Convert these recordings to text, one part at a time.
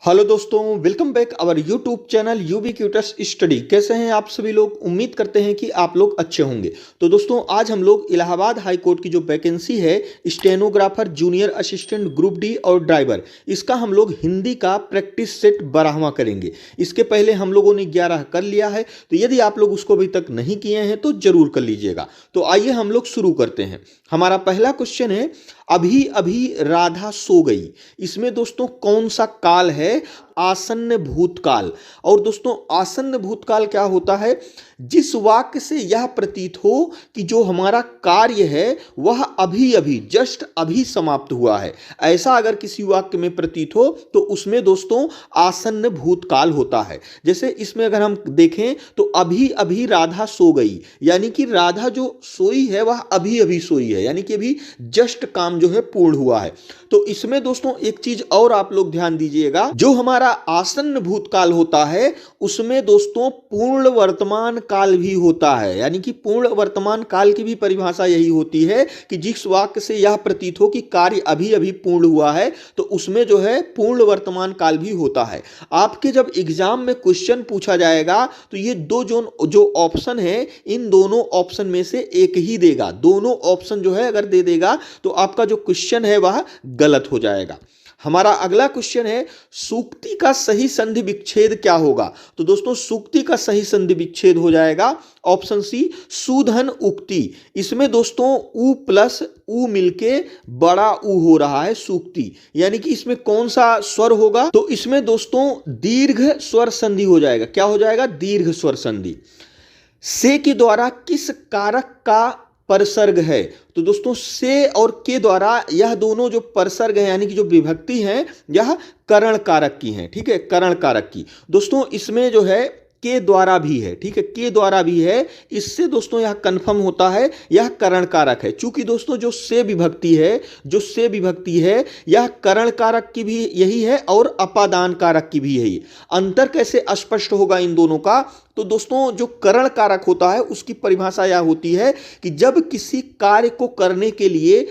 Hello दोस्तों, welcome back our YouTube channel UB cuters study. कैसे हैं आप सभी लोग? उम्मीद करते हैं कि आप लोग अच्छे होंगे। तो दोस्तों, आज हम लोग इलाहाबाद हाई कोर्ट की जो वैकेंसी है stenographer, junior assistant, group D और ड्राइवर, इसका हम लोग हिंदी का प्रैक्टिस सेट 12वां करेंगे। इसके पहले हम लोगों ने 11 कर लिया है, तो यदि आप लोग उसको अभी तक नहीं किए हैं तो जरूर कर लीजिएगा। तो आइए हम लोग शुरू करते हैं। हमारा पहला क्वेश्चन है, अभी अभी राधा सो गई। इसमें दोस्तों कौन सा काल है? आसन्न भूतकाल। और दोस्तों आसन्न भूतकाल क्या होता है? जिस वाक्य से यह प्रतीत हो कि जो हमारा कार्य है वह अभी अभी जस्ट अभी समाप्त हुआ है, ऐसा अगर किसी वाक्य में प्रतीत हो तो उसमें दोस्तों आसन्न भूतकाल होता है। जैसे इसमें अगर हम देखें तो अभी अभी राधा सो गई, यानी कि राधा जो सोई है वह अभी अभी सोई है, यानी कि अभी जस्ट काम जो है पूर्ण हुआ है। तो इसमें दोस्तों एक चीज और आप लोग ध्यान दीजिएगा, जो हमारा आसन्न भूतकाल होता है उसमें दोस्तों पूर्ण वर्तमान काल भी होता है। यानी कि पूर्ण वर्तमान काल की भी परिभाषा यही होती है कि जिस वाक्य से यह प्रतीत हो कि कार्य अभी अभी पूर्ण हुआ है तो उसमें जो है पूर्ण वर्तमान काल भी होता है। आपके जब एग्जाम में क्वेश्चन पूछा जाएगा तो ये दो जो ऑप्शन है, इन दोनों ऑप्शन में से एक ही देगा। दोनों ऑप्शन जो है अगर दे देगा तो आपका जो क्वेश्चन है वह गलत हो जाएगा। हमारा अगला क्वेश्चन है, सूक्ति का सही संधि विच्छेद क्या होगा? तो दोस्तों सूक्ति का सही संधि विच्छेद हो जाएगा ऑप्शन सी, सुधन उक्ति। इसमें दोस्तों उ प्लस उ मिलके बड़ा उ हो रहा है सूक्ति, यानी कि इसमें कौन सा स्वर होगा? तो इसमें दोस्तों दीर्घ स्वर संधि हो जाएगा। क्या हो जाएगा? दीर्घ स्वर संधि। से के द्वारा किस कारक का परसर्ग है? तो दोस्तों से और के द्वारा यह दोनों जो परसर्ग है यानी कि जो विभक्ति है यह करण कारक की है। ठीक है, करण कारक की। दोस्तों इसमें जो है के द्वारा भी है। ठीक है, के द्वारा भी है, इससे दोस्तों यह कंफर्म होता है यह करण कारक है। चूंकि दोस्तों जो से विभक्ति है यह करण कारक की भी यही है और अपादान कारक की भी यही। अंतर कैसे स्पष्ट होगा इन दोनों का? तो दोस्तों जो करण कारक होता है उसकी परिभाषा यह होती है कि जब किसी कार्य को करने के लिए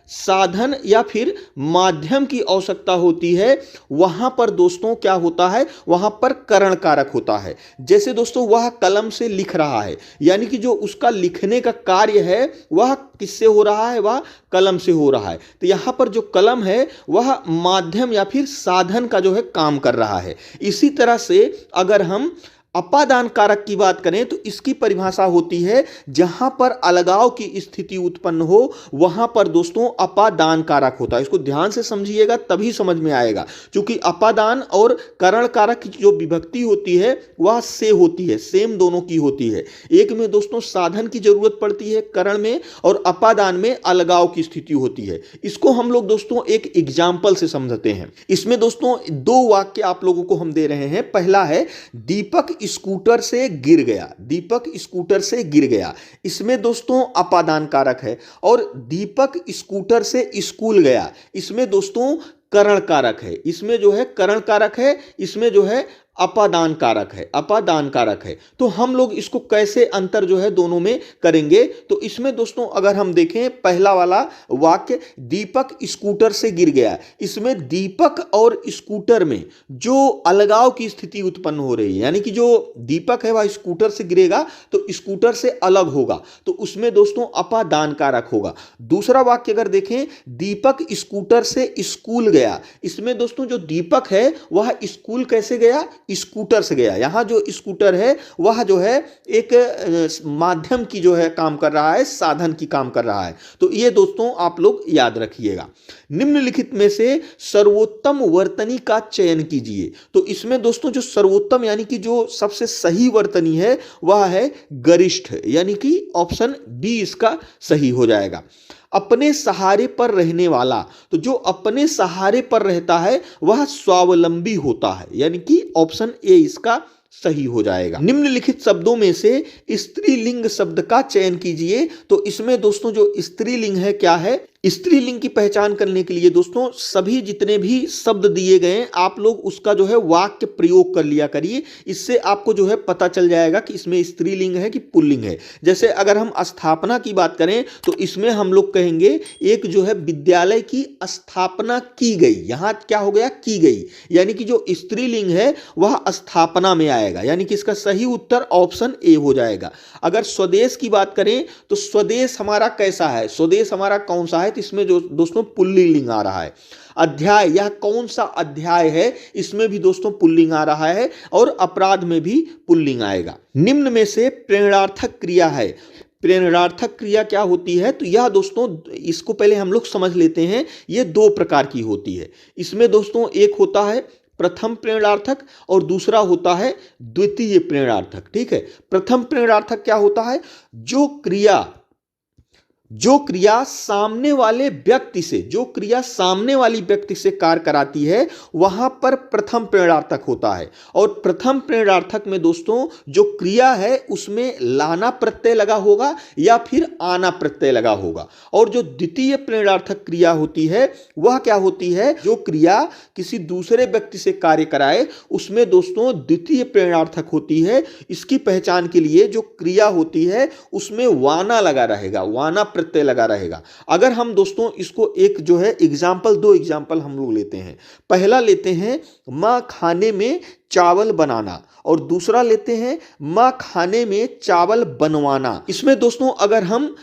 साधन या फिर माध्यम की आवश्यकता होती है, वहां पर दोस्तों क्या होता है? वहां पर करण कारक होता है। जैसे दोस्तों वह कलम से लिख रहा है, यानी कि जो उसका लिखने का कार्य है वह किससे हो रहा है? वह कलम से हो रहा है। तो यहां पर जो कलम है वह माध्यम या फिर साधन का जो है काम कर रहा है। इसी तरह से अगर हम अपादान कारक की बात करें तो इसकी परिभाषा होती है जहां पर अलगाव की स्थिति उत्पन्न हो वहां पर दोस्तों अपादान कारक होता है। इसको ध्यान से समझिएगा तभी समझ में आएगा, क्योंकि अपादान और करण कारक की जो विभक्ति होती है वह से होती है, सेम दोनों की होती है। एक में दोस्तों साधन की जरूरत पड़ती है करण में, और अपादान में अलगाव की स्थिति होती है। इसको हम लोग दोस्तों एक एग्जाम्पल से समझते हैं। इसमें दोस्तों दो वाक्य आप लोगों को हम दे रहे हैं। पहला है, दीपक स्कूटर से गिर गया। दीपक स्कूटर से गिर गया, इसमें दोस्तों अपादान कारक है। और दीपक स्कूटर से स्कूल गया, इसमें दोस्तों करण कारक है। इसमें जो है करण कारक है, इसमें जो है अपादान कारक है, अपादान कारक है। तो हम लोग इसको कैसे अंतर जो है दोनों में करेंगे? तो इसमें दोस्तों अगर हम देखें पहला वाला वाक्य, दीपक स्कूटर से गिर गया, इसमें दीपक और स्कूटर में जो अलगाव की स्थिति उत्पन्न हो रही है, यानी कि जो दीपक है वह स्कूटर से गिरेगा तो स्कूटर से अलग होगा, तो उसमें दोस्तों अपादान कारक होगा। दूसरा वाक्य अगर देखें, दीपक स्कूटर से स्कूल गया, इसमें दोस्तों जो दीपक है वह स्कूल कैसे गया? स्कूटर से गया। यहां जो स्कूटर है वह जो है एक माध्यम की जो है काम कर रहा है, साधन की काम कर रहा है। तो ये दोस्तों आप लोग याद रखिएगा। निम्नलिखित में से सर्वोत्तम वर्तनी का चयन कीजिए। तो इसमें दोस्तों जो सर्वोत्तम यानी कि जो सबसे सही वर्तनी है वह है गरिष्ठ, यानी कि ऑप्शन बी इसका सही हो जाएगा। अपने सहारे पर रहने वाला, तो जो अपने सहारे पर रहता है वह स्वावलंबी होता है, यानी कि ऑप्शन ए इसका सही हो जाएगा। निम्नलिखित शब्दों में से स्त्रीलिंग शब्द का चयन कीजिए। तो इसमें दोस्तों जो स्त्रीलिंग है क्या है? स्त्रीलिंग की पहचान करने के लिए दोस्तों सभी जितने भी शब्द दिए गए हैं आप लोग उसका जो है वाक्य प्रयोग कर लिया करिए। इससे आपको जो है पता चल जाएगा कि इसमें स्त्रीलिंग है कि पुल्लिंग है। जैसे अगर हम स्थापना की बात करें तो इसमें हम लोग कहेंगे एक जो है विद्यालय की स्थापना की गई। यहां क्या हो गया? की गई, यानी कि जो स्त्रीलिंग है वह स्थापना में आएगा, यानी कि इसका सही उत्तर ऑप्शन ए हो जाएगा। अगर स्वदेश की बात करें तो स्वदेश हमारा कैसा है? स्वदेश हमारा कौन सा है? तो इसमें जो दोस्तों पुल्लिंग आ रहा है। अध्याय, यह कौन सा अध्याय है? इसमें भी दोस्तों पुल्लिंग आ रहा है। और अपराध में भी पुल्लिंग आएगा। निम्न में से प्रेरणार्थक क्रिया है। प्रेरणार्थक क्रिया क्या होती है? तो यह दोस्तों इसको पहले हम लोग समझ लेते हैं। यह दो प्रकार की होती है। इसमें दोस्तों एक होता है प्रथम प्रेरणार्थक और दूसरा होता है द्वितीय प्रेरणार्थक। ठीक है, प्रथम प्रेरणार्थक क्या होता है? जो क्रिया सामने वाले व्यक्ति से, जो क्रिया सामने वाली व्यक्ति से कार्य कराती है वहां पर प्रथम प्रेरणार्थक होता है। और प्रथम प्रेरणार्थक में दोस्तों जो क्रिया है उसमें लाना प्रत्यय लगा होगा या फिर आना प्रत्यय लगा होगा। और जो द्वितीय प्रेरणार्थक क्रिया होती है वह क्या होती है? जो क्रिया किसी दूसरे व्यक्ति से कार्य कराए उसमें दोस्तों द्वितीय प्रेरणार्थक होती है। इसकी पहचान के लिए जो क्रिया होती है उसमें वाना लगा रहेगा, वाना प्रत्यय लगा रहेगा। अगर हम दोस्तों इसको एक जो है दो एग्जाम्पल हम लोग लेते हैं। पहला लेते हैं मां खाने में चावल बनाना और दूसरा लेते हैं मां खाने में चावल बनवाना। इसमें दोस्तों अगर हम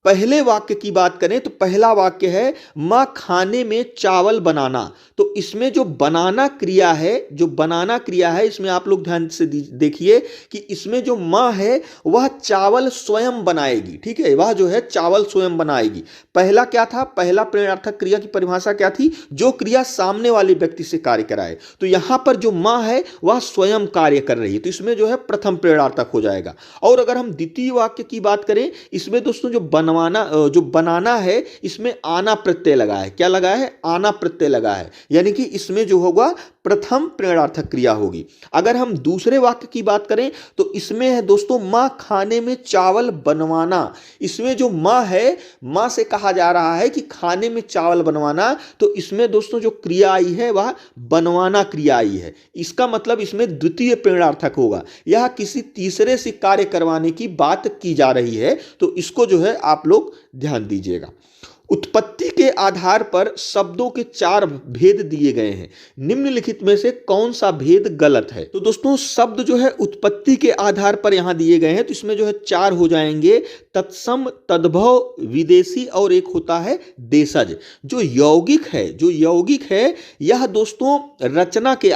पहले वाक्य की बात करें तो पहला वाक्य है मां खाने में चावल बनाना। तो इसमें जो बनाना क्रिया है, इसमें आप लोग ध्यान से देखिए कि इसमें जो मां है वह चावल स्वयं बनाएगी। ठीक है, वह जो है चावल स्वयं बनाएगी। पहला क्या था? पहला प्रेरणार्थक क्रिया की परिभाषा क्या थी? जो क्रिया सामने वाले व्यक्ति से कार्य कराए। तो यहां पर जो मां है वह स्वयं कार्य कर रही है, तो इसमें जो है प्रथम प्रेरणार्थक हो जाएगा। और अगर हम द्वितीय वाक्य की बात करें, इसमें दोस्तों जो बनाना है इसमें आना प्रत्यय लगा है। क्या लगा है? आना प्रत्यय लगा है, यानी कि इसमें जो होगा प्रथम प्रेरणार्थक क्रिया होगी। अगर हम दूसरे वाक्य की बात करें तो इसमें है दोस्तों मां खाने में चावल बनवाना। इसमें जो मां है, मां से कहा जा रहा है कि खाने में चावल बनवाना, तो इसमें दोस्तों जो क्रिया आई है वह बनवाना क्रिया आई है। इसका मतलब इसमें द्वितीय प्रेरणार्थक होगा। यह किसी तीसरे से कार्य करवाने की बात की जा रही है, तो इसको जो है आप लोग ध्यान दीजिएगा। उत्पत्ति के आधार पर शब्दों के 4 भेद दिए गए हैं। निम्नलिखित में से कौन सा भेद गलत है? तो दोस्तों शब्द जो है उत्पत्ति के आधार पर यहां दिए गए हैं, तो इसमें जो है 4 हो जाएंगे। तत्सम, तद्भव, विदेशी और एक होता है देशज। जो यौगिक है यह दोस्तों रचना के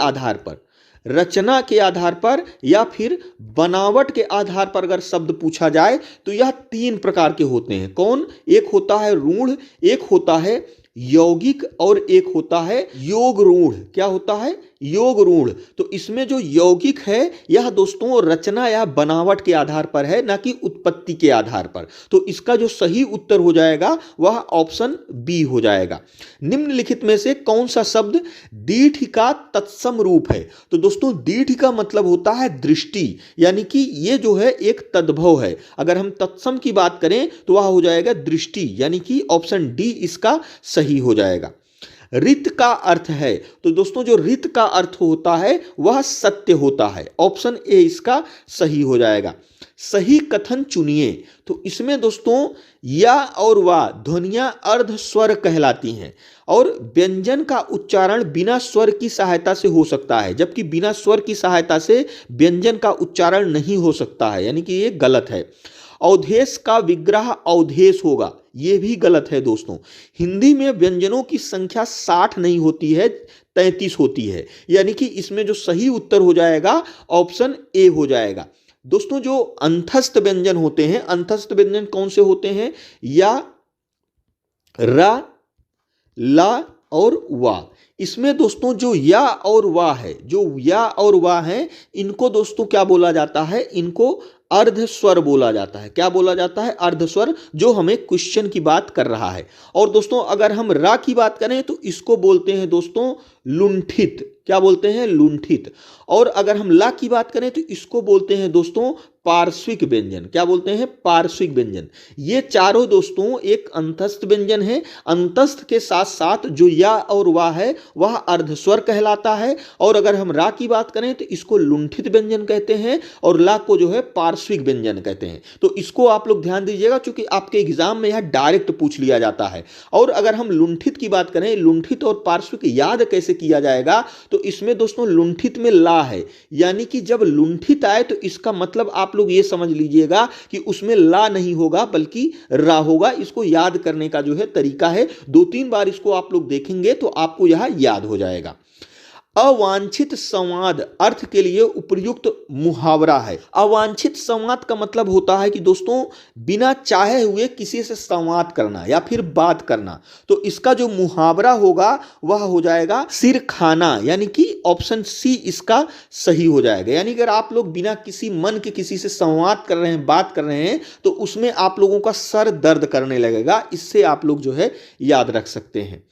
आधार पर या फिर बनावट के आधार पर अगर शब्द पूछा जाए तो यह 3 प्रकार के होते हैं। कौन? एक होता है रूढ़, एक होता है यौगिक और एक होता है योग रूढ़। क्या होता है? योग रूढ़। तो इसमें जो यौगिक है यह दोस्तों रचना या बनावट के आधार पर है, ना कि उत्पत्ति के आधार पर। तो इसका जो सही उत्तर हो जाएगा वह ऑप्शन बी हो जाएगा। निम्नलिखित में से कौन सा शब्द दीर्घ का तत्सम रूप है? तो दोस्तों दीर्घ का मतलब होता है दृष्टि, यानी कि ये जो है एक तद्भव है। अगर हम तत्सम की बात करें तो वह हो जाएगा दृष्टि, यानी कि ऑप्शन डी इसका सही हो जाएगा। रित का अर्थ है, तो दोस्तों जो रित का अर्थ होता है वह सत्य होता है। ऑप्शन ए इसका सही हो जाएगा। सही कथन चुनिए, तो इसमें दोस्तों या और वा ध्वनियां अर्ध स्वर कहलाती हैं और व्यंजन का उच्चारण बिना स्वर की सहायता से हो सकता है, जबकि बिना स्वर की सहायता से व्यंजन का उच्चारण नहीं हो सकता है, यानी कि ये गलत है। अवधेश का विग्रह अवधेश होगा, यह भी गलत है दोस्तों। हिंदी में व्यंजनों की संख्या 60 नहीं होती है, 33 होती है, यानी कि इसमें जो सही उत्तर हो जाएगा ऑप्शन ए हो जाएगा। दोस्तों जो अंतस्थ व्यंजन होते हैं, अंतस्थ व्यंजन कौन से होते हैं? या, रा, ला और वा। इसमें दोस्तों जो या और वा है, इनको दोस्तों क्या बोला जाता है? इनको अर्ध स्वर बोला जाता है। क्या बोला जाता है? अर्ध स्वर, जो हमें क्वेश्चन की बात कर रहा है। और दोस्तों अगर हम रा की बात करें तो इसको बोलते हैं दोस्तों लुंठित। क्या बोलते हैं? लुंठित। और अगर हम ला की बात करें तो इसको बोलते हैं दोस्तों पार्श्विक व्यंजन। क्या बोलते हैं? पार्श्विक व्यंजन। ये चारों दोस्तों एक अंतस्थ व्यंजन है। अंतस्थ के साथ साथ जो या और वा है वह अर्धस्वर कहलाता है। और अगर हम रा की बात करें तो इसको लुंठित व्यंजन कहते हैं और ला को जो है पार्श्विक व्यंजन कहते हैं। तो इसको आप लोग ध्यान दीजिएगा, क्योंकि आपके एग्जाम में यह डायरेक्ट पूछ लिया जाता है। और अगर हम लुंठित की बात करें, लुंठित और पार्श्विक याद कैसे किया जाएगा, तो इसमें दोस्तों लुंठित में ला है, यानी कि जब लुंठित आए तो इसका मतलब आप लोग ये समझ लीजिएगा कि उसमें ला नहीं होगा बल्कि रा होगा। इसको याद करने का जो है तरीका है, 2-3 बार इसको आप लोग देखेंगे तो आपको यह याद हो जाएगा। अवांछित संवाद अर्थ के लिए उपयुक्त मुहावरा है। अवांछित संवाद का मतलब होता है कि दोस्तों बिना चाहे हुए किसी से संवाद करना या फिर बात करना। तो इसका जो मुहावरा होगा वह हो जाएगा सिर खाना, यानी कि ऑप्शन सी इसका सही हो जाएगा। यानी अगर आप लोग बिना किसी मन के किसी से संवाद कर रहे हैं, बात कर रहे हैं, तो उसमें आप लोगों का सर दर्द करने लगेगा। इससे आप लोग जो है याद रख सकते हैं।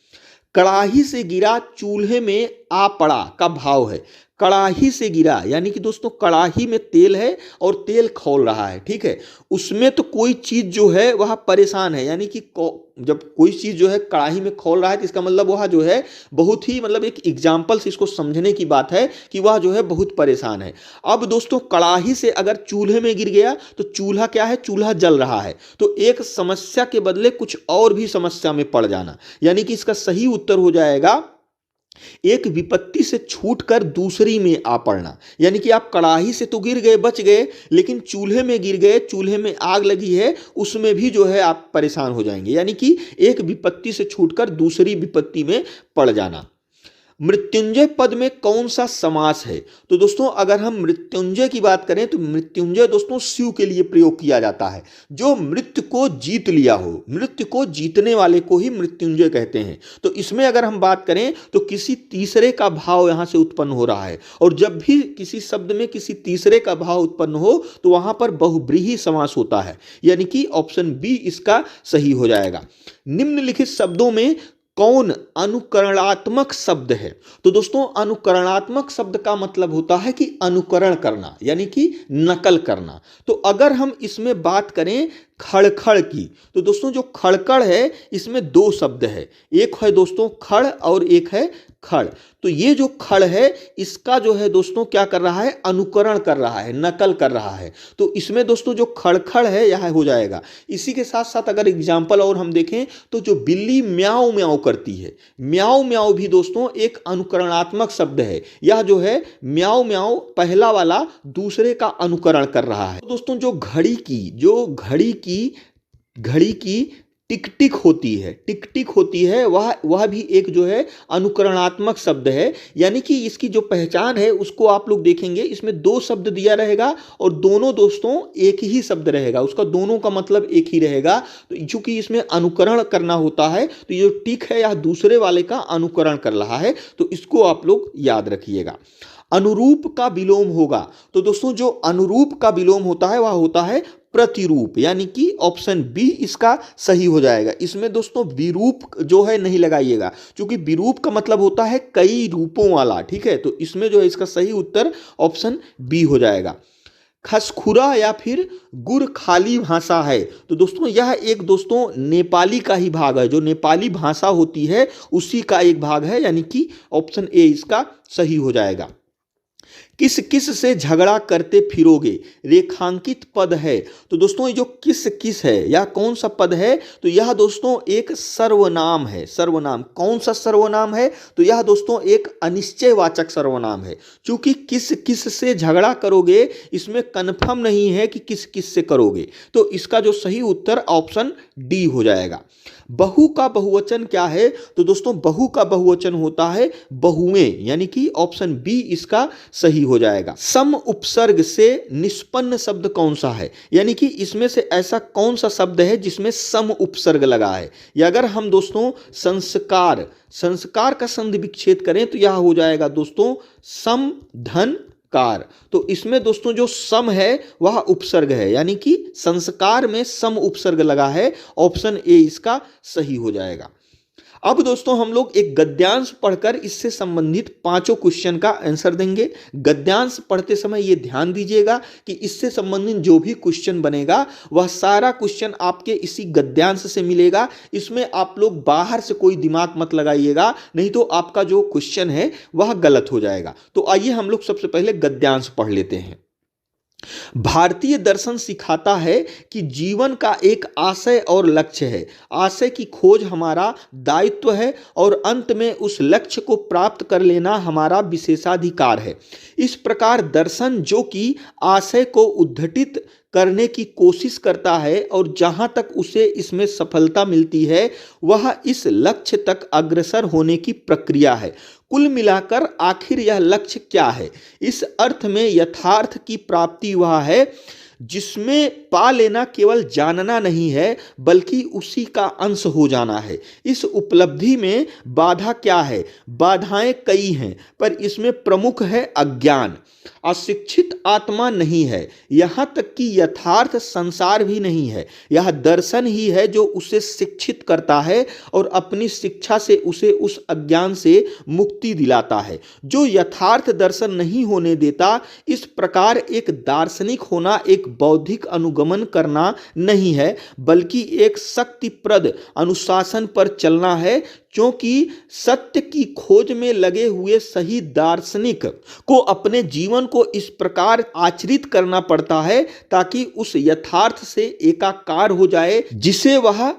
कड़ाही से गिरा चूल्हे में आ पड़ा का भाव है। कड़ाही से गिरा यानी कि दोस्तों कड़ाही में तेल है और तेल खौल रहा है, ठीक है। उसमें तो कोई चीज जो है वह परेशान है, यानी कि जब कोई चीज जो है कड़ाही में खौल रहा है तो इसका मतलब वह जो है बहुत ही मतलब एक एग्जाम्पल से इसको समझने की बात है कि वह जो है बहुत परेशान है। अब दोस्तों कड़ाही से अगर चूल्हे में गिर गया तो चूल्हा क्या है? चूल्हा जल रहा है। तो एक समस्या के बदले कुछ और भी समस्या में पड़ जाना, यानी कि इसका सही उत्तर हो जाएगा एक विपत्ति से छूटकर दूसरी में आ पड़ना। यानी कि आप कड़ाही से तो गिर गए, बच गए, लेकिन चूल्हे में गिर गए, चूल्हे में आग लगी है, उसमें भी जो है आप परेशान हो जाएंगे। यानी कि एक विपत्ति से छूटकर दूसरी विपत्ति में पड़ जाना। मृत्युंजय पद में कौन सा समास है? तो दोस्तों अगर हम मृत्युंजय की बात करें तो मृत्युंजय दोस्तों शिव के लिए प्रयोग किया जाता है। जो मृत्यु को जीत लिया हो, मृत्यु को जीतने वाले को ही मृत्युंजय कहते हैं। तो इसमें अगर हम बात करें तो किसी तीसरे का भाव यहां से उत्पन्न हो रहा है, और जब भी किसी शब्द में किसी तीसरे का भाव उत्पन्न हो तो वहां पर बहुब्रीहि समास होता है, यानी कि ऑप्शन बी इसका सही हो जाएगा। निम्नलिखित शब्दों में कौन अनुकरणात्मक शब्द है? तो दोस्तों अनुकरणात्मक शब्द का मतलब होता है कि अनुकरण करना, यानी कि नकल करना। तो अगर हम इसमें बात करें खड़खड़ की, तो दोस्तों जो खड़खड़ है इसमें 2 शब्द है, एक है दोस्तों खड़ और एक है खड़। तो ये जो खड़ है इसका जो है दोस्तों क्या कर रहा है? अनुकरण कर रहा है, नकल कर रहा है। तो इसमें दोस्तों जो खड़खड़ है यह हो जाएगा। इसी के साथ साथ अगर एग्जाम्पल और हम देखें तो जो बिल्ली म्याऊ म्याऊ करती है, म्याऊ म्याऊ भी दोस्तों एक अनुकरणात्मक शब्द है। यह जो है म्याऊ म्याऊ पहला वाला दूसरे का अनुकरण कर रहा है। तो दोस्तों जो घड़ी की टिक टिक होती है वह भी एक जो है अनुकरणात्मक शब्द है। यानी कि इसकी जो पहचान है उसको आप लोग देखेंगे, इसमें 2 शब्द दिया रहेगा और दोनों दोस्तों एक ही शब्द रहेगा, उसका दोनों का मतलब एक ही रहेगा। तो चूंकि इसमें अनुकरण करना होता है तो ये टिक है यह दूसरे वाले का अनुकरण कर रहा है, तो इसको आप लोग याद रखिएगा। अनुरूप का विलोम होगा, तो दोस्तों जो अनुरूप का विलोम होता है वह होता है प्रतिरूप, यानी कि ऑप्शन बी इसका सही हो जाएगा। इसमें दोस्तों विरूप जो है नहीं लगाइएगा, क्योंकि विरूप का मतलब होता है कई रूपों वाला, ठीक है। तो इसमें जो है इसका सही उत्तर ऑप्शन बी हो जाएगा। खसखुरा या फिर गुरखाली भाषा है, तो दोस्तों यह एक दोस्तों नेपाली का ही भाग है, जो नेपाली भाषा होती है उसी का एक भाग है, यानी कि ऑप्शन ए इसका सही हो जाएगा। किस किस से झगड़ा करते फिरोगे रेखांकित पद है, तो दोस्तों ये जो किस किस है यह कौन सा पद है? तो यह दोस्तों एक सर्वनाम है। सर्वनाम कौन सा सर्वनाम है? तो यह दोस्तों एक अनिश्चयवाचक सर्वनाम है। चूंकि किस किस से झगड़ा करोगे इसमें कन्फर्म नहीं है कि किस किस से करोगे, तो इसका जो सही उत्तर ऑप्शन डी हो जाएगा। बहु का बहुवचन क्या है? तो दोस्तों बहु का बहुवचन होता है बहुएं, यानी कि ऑप्शन बी इसका सही हो जाएगा। सम उपसर्ग से निष्पन्न शब्द कौन सा है? यानी कि इसमें से ऐसा कौन सा शब्द है जिसमें सम उपसर्ग लगा है? या अगर हम दोस्तों संस्कार का संधि विच्छेद करें तो यह हो जाएगा दोस्तों सम धन कार। तो इसमें दोस्तों जो सम है वह उपसर्ग है, यानी कि संस्कार में सम उपसर्ग लगा है, ऑप्शन ए इसका सही हो जाएगा। अब दोस्तों हम लोग एक गद्यांश पढ़कर इससे संबंधित पांचों क्वेश्चन का आंसर देंगे। गद्यांश पढ़ते समय ये ध्यान दीजिएगा कि इससे संबंधित जो भी क्वेश्चन बनेगा वह सारा क्वेश्चन आपके इसी गद्यांश से मिलेगा। इसमें आप लोग बाहर से कोई दिमाग मत लगाइएगा, नहीं तो आपका जो क्वेश्चन है वह गलत हो जाएगा। तो आइए हम लोग सबसे पहले गद्यांश पढ़ लेते हैं। भारतीय दर्शन सिखाता है कि जीवन का एक आशय और लक्ष्य है। आशय की खोज हमारा दायित्व है और अंत में उस लक्ष्य को प्राप्त कर लेना हमारा विशेषाधिकार है। इस प्रकार दर्शन जो कि आशय को उद्घटित करने की कोशिश करता है और जहां तक उसे इसमें सफलता मिलती है वह इस लक्ष्य तक अग्रसर होने की प्रक्रिया है। कुल मिलाकर आखिर यह लक्ष्य क्या है? इस अर्थ में यथार्थ की प्राप्ति वह है जिसमें पा लेना केवल जानना नहीं है बल्कि उसी का अंश हो जाना है। इस उपलब्धि में बाधा क्या है? बाधाएं कई हैं, पर इसमें प्रमुख है अज्ञान। अशिक्षित आत्मा नहीं है, यहाँ तक कि यथार्थ संसार भी नहीं है। यह दर्शन ही है जो उसे शिक्षित करता है और अपनी शिक्षा से उसे उस अज्ञान से मुक्ति दिलाता है जो यथार्थ दर्शन नहीं होने देता। इस प्रकार एक दार्शनिक होना एक बौद्धिक अनुगमन करना नहीं है बल्कि एक शक्तिप्रद अनुशासन पर चलना है, क्योंकि सत्य की खोज में लगे हुए सही दार्शनिक को अपने जीवन को इस प्रकार आचरित करना पड़ता है ताकि उस यथार्थ से एकाकार हो जाए जिसे वह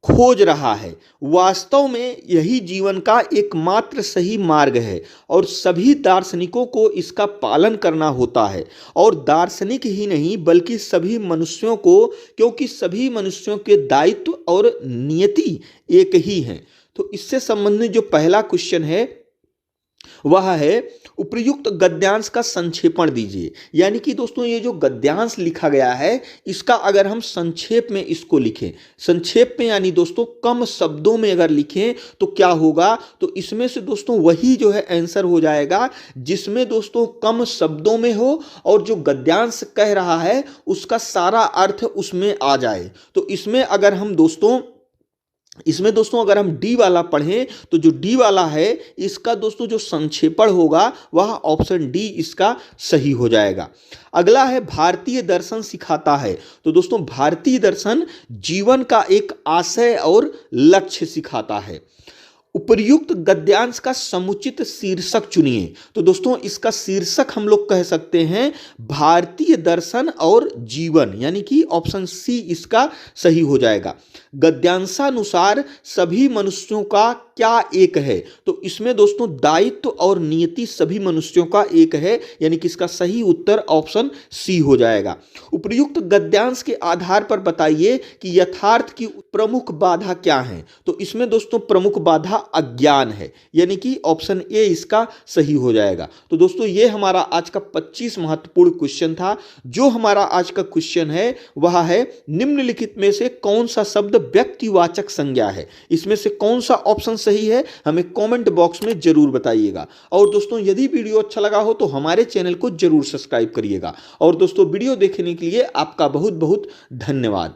खोज रहा है। वास्तव में यही जीवन का एकमात्र सही मार्ग है और सभी दार्शनिकों को इसका पालन करना होता है। और दार्शनिक ही नहीं बल्कि सभी मनुष्यों को, क्योंकि सभी मनुष्यों के दायित्व और नियति एक ही हैं। तो इससे संबंधित जो पहला क्वेश्चन है वह है उपर्युक्त गद्यांश का संक्षेपण दीजिए। यानी कि दोस्तों ये जो गद्यांश लिखा गया है इसका अगर हम संक्षेप में इसको लिखें, संक्षेप में यानी दोस्तों कम शब्दों में अगर लिखें तो क्या होगा? तो इसमें से दोस्तों वही जो है आंसर हो जाएगा जिसमें दोस्तों कम शब्दों में हो और जो गद्यांश कह रहा है उसका सारा अर्थ उसमें आ जाए। तो इसमें अगर हम डी वाला पढ़ें तो जो डी वाला है इसका दोस्तों जो संक्षेपण होगा वह ऑप्शन डी इसका सही हो जाएगा। अगला है भारतीय दर्शन सिखाता है। तो दोस्तों भारतीय दर्शन जीवन का एक आशय और लक्ष्य सिखाता है। उपर्युक्त गद्यांश का समुचित शीर्षक चुनिए। तो दोस्तों इसका शीर्षक हम लोग कह सकते हैं भारतीय दर्शन और जीवन, यानी कि ऑप्शन सी इसका सही हो जाएगा। गद्यांशानुसार सभी मनुष्यों का क्या एक है? तो इसमें दोस्तों दायित्व और नियति सभी मनुष्यों का एक है, यानी कि इसका सही उत्तर ऑप्शन सी हो जाएगा। उपर्युक्त गद्यांश के आधार पर बताइए कि यथार्थ की प्रमुख बाधा क्या है? तो इसमें दोस्तों प्रमुख बाधा अज्ञान है, यानी कि ऑप्शन ए इसका सही हो जाएगा। तो दोस्तों ये हमारा आज का 25 महत्वपूर्ण क्वेश्चन था। जो हमारा आज का क्वेश्चन है वह है निम्नलिखित में से कौन सा शब्द व्यक्तिवाचक संज्ञा है? इसमें से कौन सा ऑप्शन सही है हमें कमेंट बॉक्स में जरूर बताइएगा। और दोस्तों यदि वीडियो अच्छा लगा हो तो हमारे चैनल को जरूर सब्सक्राइब करिएगा। और दोस्तों वीडियो देखने के लिए आपका बहुत बहुत धन्यवाद।